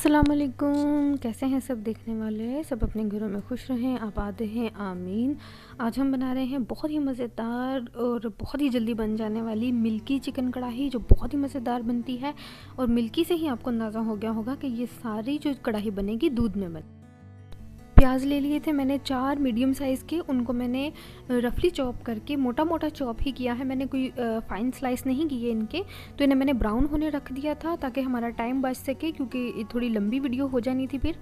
अस्सलामुअलैकुम। कैसे हैं सब देखने वाले? सब अपने घरों में खुश रहें, आबाद हैं, आमीन। आज हम बना रहे हैं बहुत ही मज़ेदार और बहुत ही जल्दी बन जाने वाली मिल्की चिकन कढ़ाई, जो बहुत ही मज़ेदार बनती है। और मिल्की से ही आपको अंदाज़ा हो गया होगा कि ये सारी जो कढ़ाई बनेगी दूध में बने। प्याज ले लिए थे मैंने 4 मीडियम साइज़ के, उनको मैंने रफली चॉप करके मोटा मोटा चॉप ही किया है मैंने, कोई फ़ाइन स्लाइस नहीं किए इनके। तो इन्हें मैंने ब्राउन होने रख दिया था ताकि हमारा टाइम बच सके, क्योंकि थोड़ी लंबी वीडियो हो जानी थी फिर।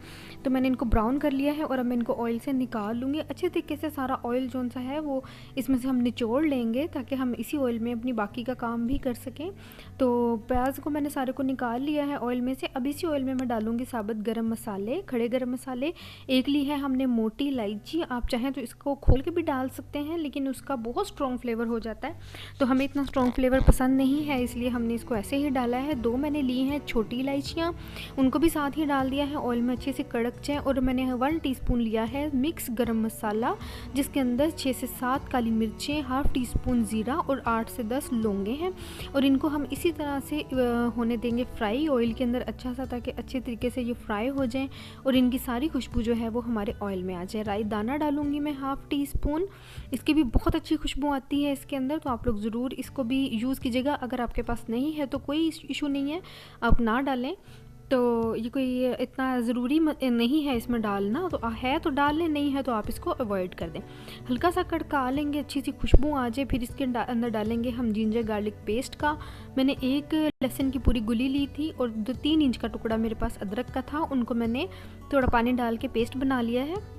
तो मैंने इनको ब्राउन कर लिया है और अब मैं इनको ऑयल से निकाल लूँगी। अच्छे तरीके से सारा ऑयल जौन सा है वो इसमें से हम निचोड़ लेंगे ताकि हम इसी ऑयल में अपनी बाकी का काम भी कर सकें। तो प्याज को मैंने सारे को निकाल लिया है ऑयल में से। अब इसी ऑयल में मैं डालूँगी साबुत गरम मसाले, खड़े गरम मसाले। एक ली है हमने मोटी इलायची, आप चाहें तो इसको खोल के भी डाल सकते हैं, लेकिन उसका बहुत स्ट्रॉन्ग फ्लेवर हो जाता है, तो हमें इतना स्ट्रॉन्ग फ्लेवर पसंद नहीं है, इसलिए हमने इसको ऐसे ही डाला है। 2 मैंने ली हैं छोटी इलायचियाँ, उनको भी साथ ही डाल दिया है ऑयल में अच्छे से कड़क जाए। और मैंने 1 टीस्पून लिया है मिक्स गरम मसाला, जिसके अंदर 6 से 7 काली मिर्चें, हाफ़ टी स्पून ज़ीरा और 8 से 10 लौंगे हैं। और इनको हम इसी तरह से होने देंगे फ्राई ऑयल के अंदर अच्छा सा, ताकि अच्छे तरीके से ये फ्राई हो जाएं और इनकी सारी खुशबू जो है वो हमारे ऑयल में आ जाए। राई दाना डालूंगी मैं हाफ़ टी स्पून, इसकी भी बहुत अच्छी खुशबू आती है इसके अंदर, तो आप लोग ज़रूर इसको भी यूज़ कीजिएगा। अगर आपके पास नहीं है तो कोई इशू नहीं है, आप ना डालें। तो ये कोई इतना ज़रूरी नहीं है इसमें डालना, तो है तो डाल लें, नहीं है तो आप इसको अवॉइड कर दें। हल्का सा कड़का लेंगे, अच्छी सी खुशबू आ जाए, फिर इसके अंदर डालेंगे हम जिंजर गार्लिक पेस्ट का। मैंने 1 लहसुन की पूरी गुली ली थी और 3 इंच का टुकड़ा मेरे पास अदरक का था, उनको मैंने थोड़ा पानी डाल के पेस्ट बना लिया है।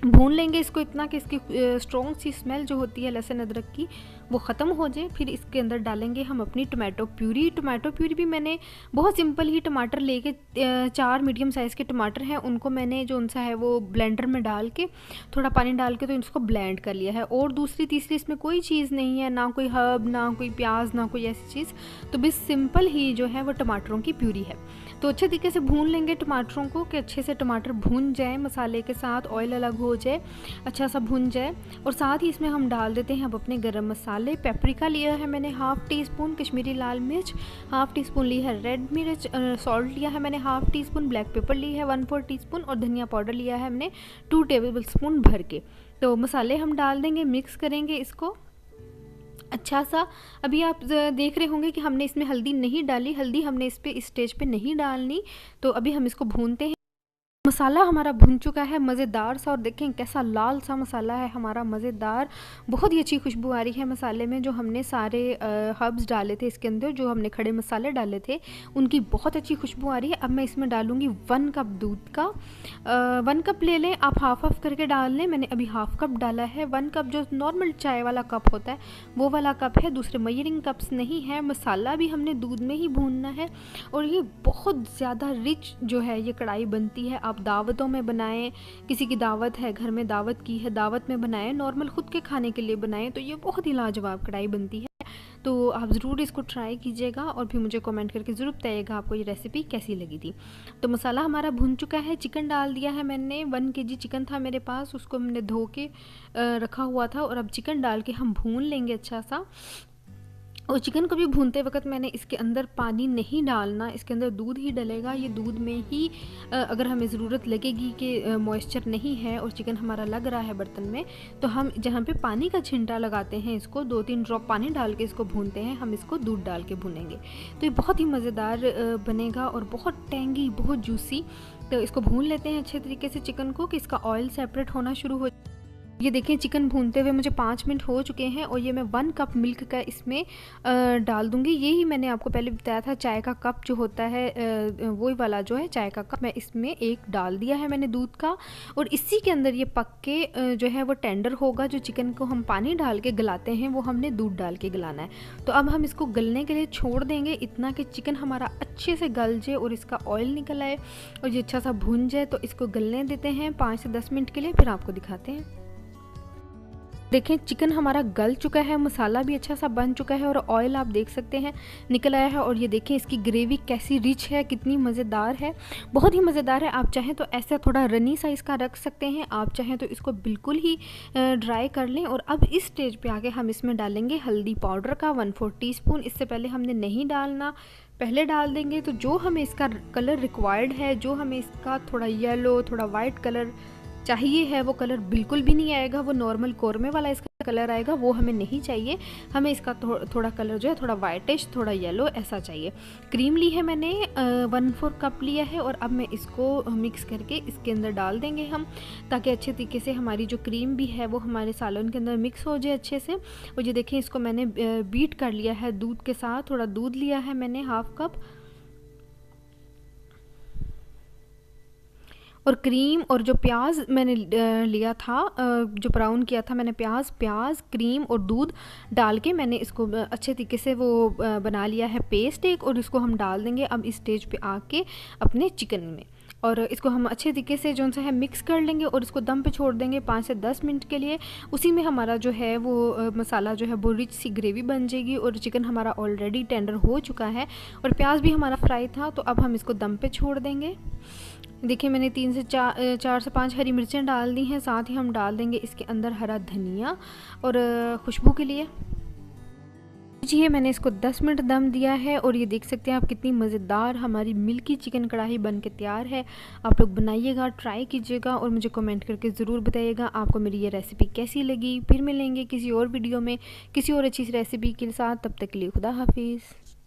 भून लेंगे इसको इतना कि इसकी स्ट्रॉन्ग सी स्मेल जो होती है लहसुन अदरक की वो ख़त्म हो जाए। फिर इसके अंदर डालेंगे हम अपनी टमाटो प्यूरी। टमाटो प्यूरी भी मैंने बहुत सिंपल ही टमाटर लेके 4 मीडियम साइज़ के टमाटर हैं, उनको मैंने जो उनसा है वो ब्लेंडर में डाल के थोड़ा पानी डाल के तो इसको ब्लेंड कर लिया है। और दूसरी तीसरी इसमें कोई चीज़ नहीं है, ना कोई हर्ब, ना कोई प्याज, ना कोई ऐसी चीज़, तो बस सिंपल ही जो है वो टमाटरों की प्यूरी है। तो अच्छे तरीके से भून लेंगे टमाटरों को कि अच्छे से टमाटर भून जाए मसाले के साथ, ऑयल अलग हो जाए, अच्छा सा भून जाए। और साथ ही इसमें हम डाल देते हैं अब अपने गरम मसाले। पेपरिका लिया है मैंने हाफ़ टी स्पून, कश्मीरी लाल मिर्च हाफ़ टी स्पून ली है, रेड मिर्च सॉल्ट लिया है मैंने half teaspoon, black pepper ली है 1/4 टी स्पून और धनिया पाउडर लिया है हमने 2 टेबल स्पून भर के। तो मसाले हम डाल देंगे, मिक्स करेंगे इसको अच्छा सा। अभी आप देख रहे होंगे कि हमने इसमें हल्दी नहीं डाली, हल्दी हमने इस स्टेज पे नहीं डालनी। तो अभी हम इसको भूनते हैं। मसाला हमारा भुन चुका है मज़ेदार सा, और देखें कैसा लाल सा मसाला है हमारा मज़ेदार। बहुत ही अच्छी खुशबू आ रही है मसाले में, जो हमने सारे हर्ब्स डाले थे इसके अंदर, जो हमने खड़े मसाले डाले थे उनकी बहुत अच्छी खुशबू आ रही है। अब मैं इसमें डालूँगी 1 कप दूध का। 1 कप ले लें आप, हाफ़ करके डाल लें। मैंने अभी हाफ़ कप डाला है। 1 कप जो नॉर्मल चाय वाला कप होता है वो वाला कप है, दूसरे मेजरिंग कप्स नहीं है। मसाला भी हमने दूध में ही भूनना है। और ये बहुत ज़्यादा रिच जो है ये कढ़ाई बनती है। आप दावतों में बनाएं, किसी की दावत है, घर में दावत की है, दावत में बनाएं, नॉर्मल ख़ुद के खाने के लिए बनाएं, तो ये बहुत ही लाजवाब कढ़ाई बनती है। तो आप ज़रूर इसको ट्राई कीजिएगा और फिर मुझे कमेंट करके ज़रूर बताइएगा आपको ये रेसिपी कैसी लगी थी। तो मसाला हमारा भुन चुका है। चिकन डाल दिया है मैंने, 1 kg चिकन था मेरे पास, उसको हमने धो के रखा हुआ था। और अब चिकन डाल के हम भून लेंगे अच्छा सा। और चिकन को भी भूनते वक्त मैंने इसके अंदर पानी नहीं डालना, इसके अंदर दूध ही डलेगा। ये दूध में ही अगर हमें ज़रूरत लगेगी कि मॉइस्चर नहीं है और चिकन हमारा लग रहा है बर्तन में, तो हम जहाँ पे पानी का छिंटा लगाते हैं इसको 2-3 ड्रॉप पानी डाल के इसको भूनते हैं, हम इसको दूध डाल के भूनेंगे। तो ये बहुत ही मज़ेदार बनेगा और बहुत टेंगी, बहुत जूसी। तो इसको भून लेते हैं अच्छे तरीके से चिकन को, कि इसका ऑयल सेपरेट होना शुरू हो। ये देखें चिकन भूनते हुए मुझे 5 मिनट हो चुके हैं और ये मैं 1 कप मिल्क का इसमें डाल दूंगी। यही मैंने आपको पहले बताया था, चाय का कप जो होता है वही वाला जो है चाय का कप, मैं इसमें 1 डाल दिया है मैंने दूध का। और इसी के अंदर ये पक के जो है वो टेंडर होगा। जो चिकन को हम पानी डाल के गलाते हैं वो हमने दूध डाल के गलाना है। तो अब हम इसको गलने के लिए छोड़ देंगे, इतना कि चिकन हमारा अच्छे से गल जाए और इसका ऑयल निकल आए और ये अच्छा सा भुन जाए। तो इसको गलने देते हैं 5 से 10 मिनट के लिए, फिर आपको दिखाते हैं। देखें चिकन हमारा गल चुका है, मसाला भी अच्छा सा बन चुका है और ऑयल आप देख सकते हैं निकल आया है। और ये देखें इसकी ग्रेवी कैसी रिच है, कितनी मज़ेदार है, बहुत ही मज़ेदार है। आप चाहें तो ऐसा थोड़ा रनी सा इसका रख सकते हैं, आप चाहें तो इसको बिल्कुल ही ड्राई कर लें। और अब इस स्टेज पे आके हम इसमें डालेंगे हल्दी पाउडर का 1/4 टीस्पून। इससे पहले हमने नहीं डालना, पहले डाल देंगे तो जो हमें इसका कलर रिक्वायर्ड है, जो हमें इसका थोड़ा येलो थोड़ा वाइट कलर चाहिए है, वो कलर बिल्कुल भी नहीं आएगा। वो नॉर्मल कौरमे वाला इसका कलर आएगा, वो हमें नहीं चाहिए। हमें इसका थोड़ा कलर जो है थोड़ा वाइटिश थोड़ा येलो ऐसा चाहिए। क्रीम ली है मैंने 1/4 कप लिया है, और अब मैं इसको मिक्स करके इसके अंदर डाल देंगे हम, ताकि अच्छे तरीके से हमारी जो क्रीम भी है वो हमारे सालन के अंदर मिक्स हो जाए अच्छे से। और ये देखें, इसको मैंने बीट कर लिया है दूध के साथ। थोड़ा दूध लिया है मैंने 1/2 कप, और क्रीम और जो प्याज मैंने लिया था, जो ब्राउन किया था मैंने प्याज क्रीम और दूध डाल के मैंने इसको अच्छे तरीके से वो बना लिया है पेस्ट एक, और इसको हम डाल देंगे अब इस स्टेज पे आके अपने चिकन में। और इसको हम अच्छे तरीके से जो सा है मिक्स कर लेंगे, और इसको दम पे छोड़ देंगे 5 से 10 मिनट के लिए। उसी में हमारा जो है वो मसाला जो है वो रिच सी ग्रेवी बन जाएगी, और चिकन हमारा ऑलरेडी टेंडर हो चुका है, और प्याज भी हमारा फ्राई था। तो अब हम इसको दम पे छोड़ देंगे। देखिए, मैंने 3 से 4 से 5 हरी मिर्चें डाल दी हैं। साथ ही हम डाल देंगे इसके अंदर हरा धनिया और खुशबू के लिए। जी, मैंने इसको 10 मिनट दम दिया है, और ये देख सकते हैं आप कितनी मज़ेदार हमारी मिल्की चिकन कढ़ाई बन के तैयार है। आप लोग बनाइएगा, ट्राई कीजिएगा, और मुझे कमेंट करके ज़रूर बताइएगा आपको मेरी ये रेसिपी कैसी लगी। फिर मिलेंगे किसी और वीडियो में किसी और अच्छी सी रेसिपी के साथ। तब तक के लिए खुदा हाफिज़।